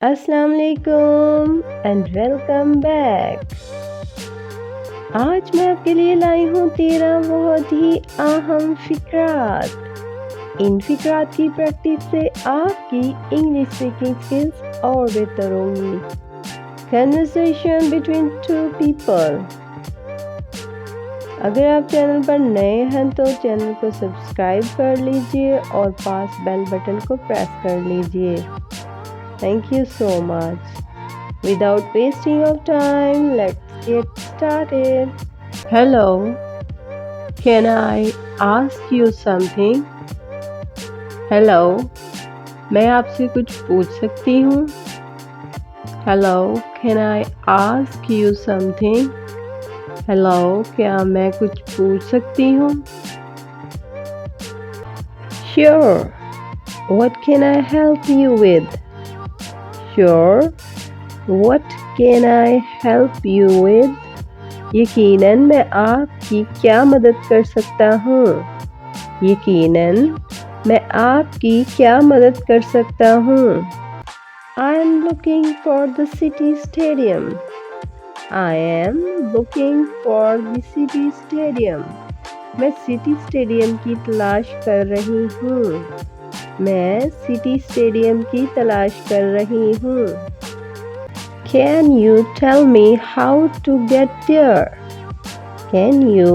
अस्सलाम वालेकुम and welcome back. आज मैं आपके लिए लाई हूँ 13 बहुत ही अहम फिक्रात। इन फिक्रात की प्रैक्टिस से आपकी इंग्लिश स्पीकिंग स्किल्स और बेहतर होंगी। Conversation between two people. अगर आप चैनल पर नए हैं तो चैनल को सब्सक्राइब कर लीजिए और पास बेल बटन को प्रेस कर लीजिए। Thank you so much. Without wasting of time, let's get started. Hello, can I ask you something? Hello, मैं आपसे कुछ पूछ सकती हूँ? Hello, can I ask you something? Hello, क्या मैं कुछ पूछ सकती हूँ? Sure, what can I help you with? Sure, what can I help you with? यकीनन मैं आपकी क्या मदद कर सकता हूँ? यकीनन मैं आपकी क्या मदद कर सकता हूँ? I am looking for the city stadium. I am looking for the city stadium. मैं सिटी स्टेडियम की तलाश कर रही हूँ। मैं सिटी स्टेडियम की तलाश कर रही हूँ। Can you tell me how to get there? Can you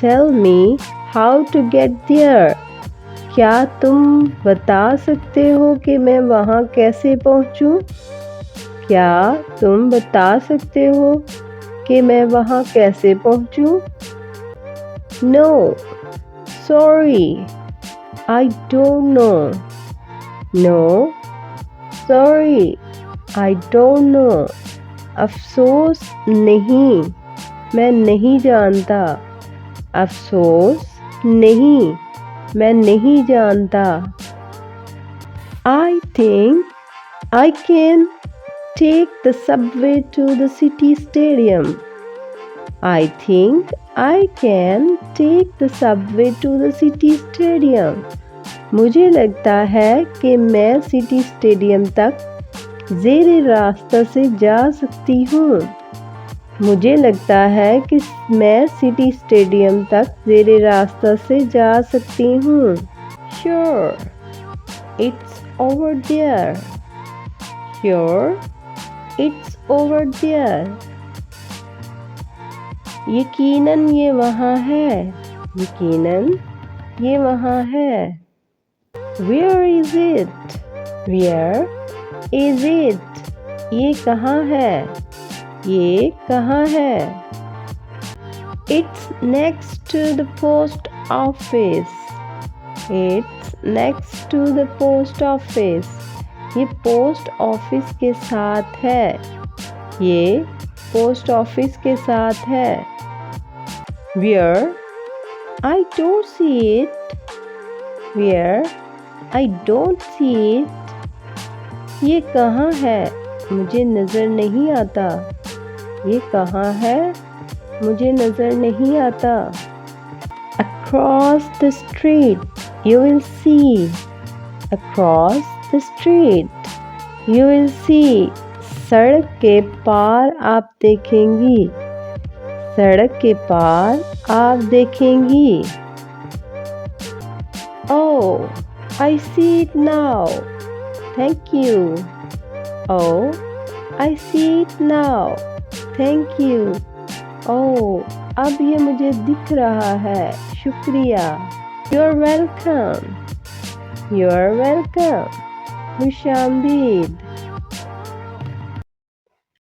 tell me how to get there? क्या तुम बता सकते हो कि मैं वहाँ कैसे पहुँचूँ? क्या तुम बता सकते हो कि मैं वहाँ कैसे पहुँचूँ? No, sorry. I don't know. No, sorry, I don't know. अफसोस नहीं, मैं नहीं जानता। अफसोस नहीं, मैं नहीं जानता। I think I can take the subway to the city stadium. I think I can take the subway to the city stadium. मुझे लगता है कि मैं सिटी स्टेडियम तक ज़ेरे रास्ता से जा सकती हूँ। मुझे लगता है कि मैं सिटी स्टेडियम तक ज़ेरे रास्ता से जा सकती हूँ। Sure, it's over there. Sure, it's over there. यकीनन ये वहाँ है। यकीनन ये वहाँ है। Where is it? Where is it? ये कहाँ है? ये कहाँ है? It's next to the post office. It's next to the post office. ये पोस्ट ऑफिस के साथ है। ये पोस्ट ऑफिस के साथ है। Where? I don't see it. Where? I don't see it. ये कहाँ है? मुझे नज़र नहीं आता। ये कहाँ है? मुझे नज़र नहीं आता। Across the street, you will see. Across the street, you will see. सड़क के पार आप देखेंगी। सड़क के पार आप देखेंगी। Oh, I see it now. Thank you. Oh, I see it now. Thank you. Oh, अब ये मुझे दिख रहा है। शुक्रिया। You're welcome. You're welcome. खुशामदीद।